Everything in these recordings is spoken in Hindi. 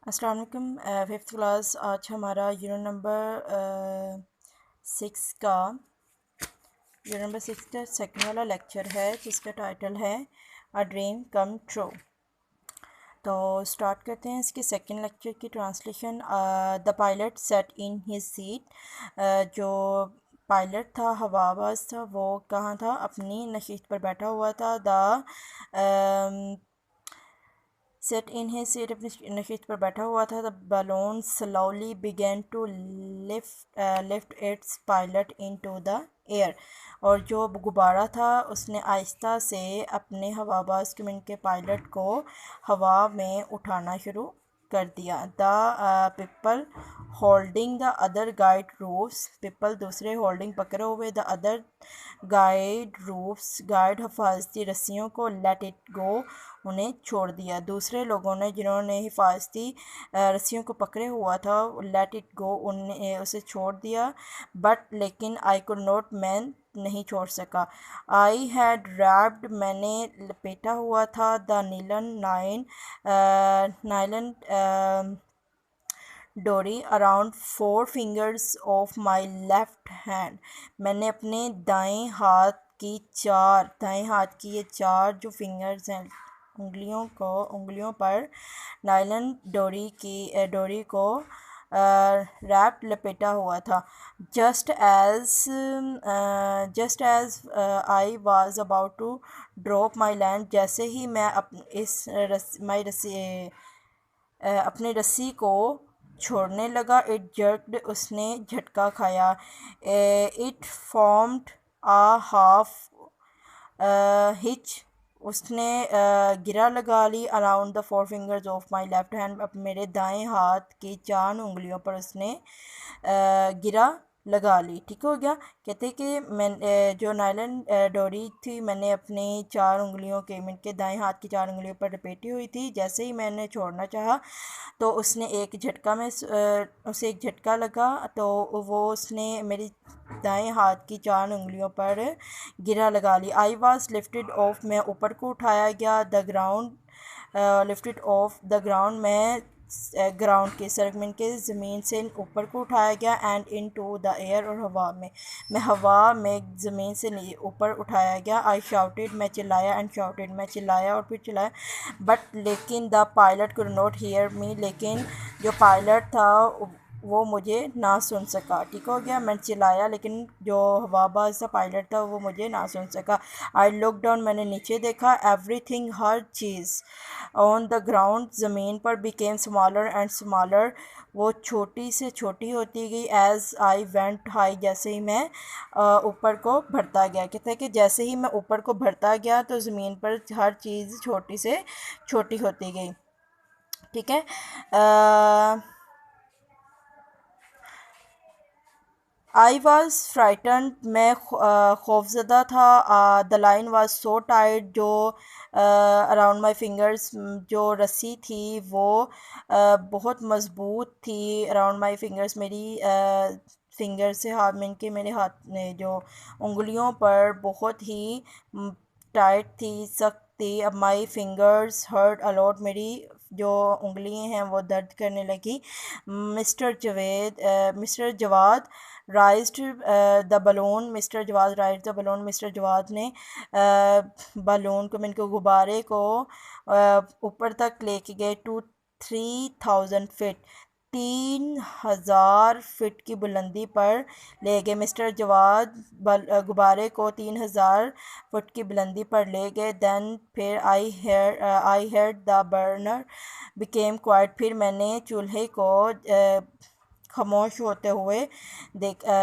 अस्सलाम वालेकुम। फिफ्थ क्लास आज हमारा यूनिट नंबर 6 का सेकंड वाला लेक्चर है जिसका टाइटल है अ ड्रीम कम ट्रू। तो स्टार्ट करते हैं इसके सेकंड लेक्चर की translation. The pilot set in his seat. जो पायलट था, हवाबाज था, वो कहाँ था? अपनी नशिस्त पर बैठा हुआ था। The sat in his seat, अपनी नशिस्त पर बैठा हुआ था। The balloon slowly began to lift its pilot into the air. और जो गुब्बारा था उसने आहिस्ता से अपने हवाबाज के पायलट को हवा में उठाना शुरू कर दिया। The people holding the other guide ropes, people दूसरे होल्डिंग पकड़े हुए, the other guide ropes, guide हिफाजती रस्सियों को, लेट इट गो, उन्हें छोड़ दिया। दूसरे लोगों ने जिन्होंने हिफाजती रस्सियों को पकड़े हुआ था, लेट इट गो, उन्हें उसे छोड़ दिया। बट लेकिन आई कुड नॉट, मैं नहीं छोड़ सका। आई हैड रैप्ड, मैंने लपेटा हुआ था, द नाइलन डोरी around 4 fingers of my left hand, मैंने अपने दाएं हाथ की ये 4 जो फिंगर्स हैं, उंगलियों पर नायलन डोरी को रैप लपेटा हुआ था। Just as I was about to drop my land, जैसे ही मैं अपनी रस्सी को छोड़ने लगा, इट जर्क्ड, उसने झटका खाया। It formed a half hitch, उसने गिरा लगा ली। Around the 4 fingers of my left hand, अब मेरे दाएं हाथ की 4 उंगलियों पर उसने गिरा लगा ली। ठीक हो गया। कहते कि मैं जो नायलन डोरी थी, मैंने अपनी 4 उंगलियों के दाएं हाथ की 4 उंगलियों पर लपेटी हुई थी। जैसे ही मैंने छोड़ना चाहा तो उसे एक झटका लगा, तो वो उसने मेरी दाएं हाथ की 4 उंगलियों पर गिरा लगा ली। आई वॉज लिफ्टेड ऑफ, मैं ऊपर को उठाया गया। The ground lifted off the ground, मैं ग्राउंड के सरकमिन के ज़मीन से ऊपर को उठाया गया। And into the air, और हवा में ज़मीन से ऊपर उठाया गया। आई शाउटेड, मैं चिल्लाया। एंड शाउटेड, मैं चिल्लाया और फिर चिल्लाया। बट लेकिन the pilot could not hear me, लेकिन जो पायलट था वो मुझे ना सुन सका। ठीक हो गया। मैं चिल्लाया लेकिन जो हवाबाज था, पायलट था, वो मुझे ना सुन सका। आई लुक डाउन, मैंने नीचे देखा। Everything, her cheese, on the ground, ज़मीन पर, बिकेम स्मॉलर एंड स्मॉलर, वो छोटी से छोटी होती गई। एज आई वेंट हाई, जैसे ही मैं ऊपर को बढ़ता गया। कहते हैं कि जैसे ही मैं ऊपर को बढ़ता गया तो ज़मीन पर हर चीज़ छोटी से छोटी होती गई। ठीक है। आई वॉज फ्राइटन, मैं खौफजदा था। The line was so tight, जो अराउंड माई फिंगर्स, जो रस्सी थी वो बहुत मज़बूत थी। अराउंड माई फिंगर्स, मेरी फिंगर से हाथ में के मेरे हाथ ने जो उंगलियों पर बहुत ही टाइट थी, सख्त थी। अब माई फिंगर्स हर्ट अलॉट, मेरी जो उंगलियां हैं वो दर्द करने लगी। Mister Jawad raised the balloon, mister Jawad raise the balloon, mister Jawad ने बलून को, मैंने गुब्बारे को ऊपर तक लेके गए। टू 3000 फीट, 3000 फीट की बुलंदी पर ले गए। मिस्टर जवाद गुब्बारे को 3000 फुट की बुलंदी पर ले गए। दैन फिर आई हेard द बर्नर बिकेम क्वाइट, फिर मैंने चूल्हे को खामोश होते हुए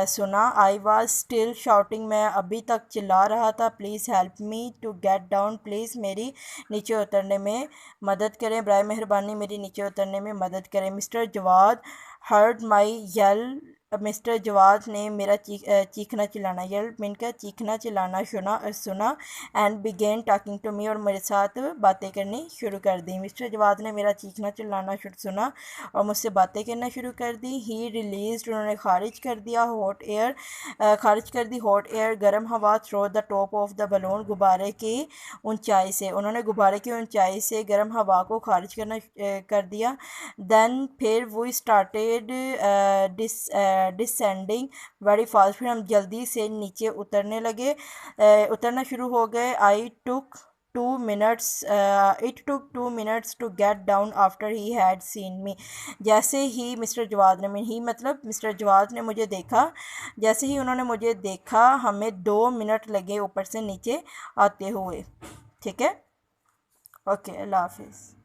सुना। आई वॉज स्टिल शाउटिंग, मैं अभी तक चिल्ला रहा था। Please help me to get down, please मेरी नीचे उतरने में मदद करें, बराए मेहरबानी मेरी नीचे उतरने में मदद करें। Mister Jawad heard my yell mister Jawad ने मेरा चीखना चिल्लाना येल्प मीन का चीखना चिल्लाना सुना and began talking to me और मेरे साथ बातें करनी शुरू कर दी। मिस्टर जवाद ने मेरा चीखना चिल्लाना सुना और मुझसे बातें करना शुरू कर दी। ही रिलीज उन्होंने खारिज कर दिया खारिज कर दी हॉट एयर गर्म हवा through the top of the balloon गुब्बारे की ऊंचाई से। उन्होंने गुब्बारे की ऊंचाई से गर्म हवा को खारिज करना कर दिया। देन फिर वो स्टार्टेड डिसेंडिंग वेरी फास्ट, फिर हम जल्दी से नीचे उतरने लगे, उतरना शुरू हो गए। It took 2 minutes to get down after he had seen me। जैसे ही मिस्टर जवाद ने ही मतलब मिस्टर जवाद ने मुझे देखा, जैसे ही उन्होंने मुझे देखा हमें 2 मिनट लगे ऊपर से नीचे आते हुए। ठीक है, ओके, अल्लाह हाफिज़।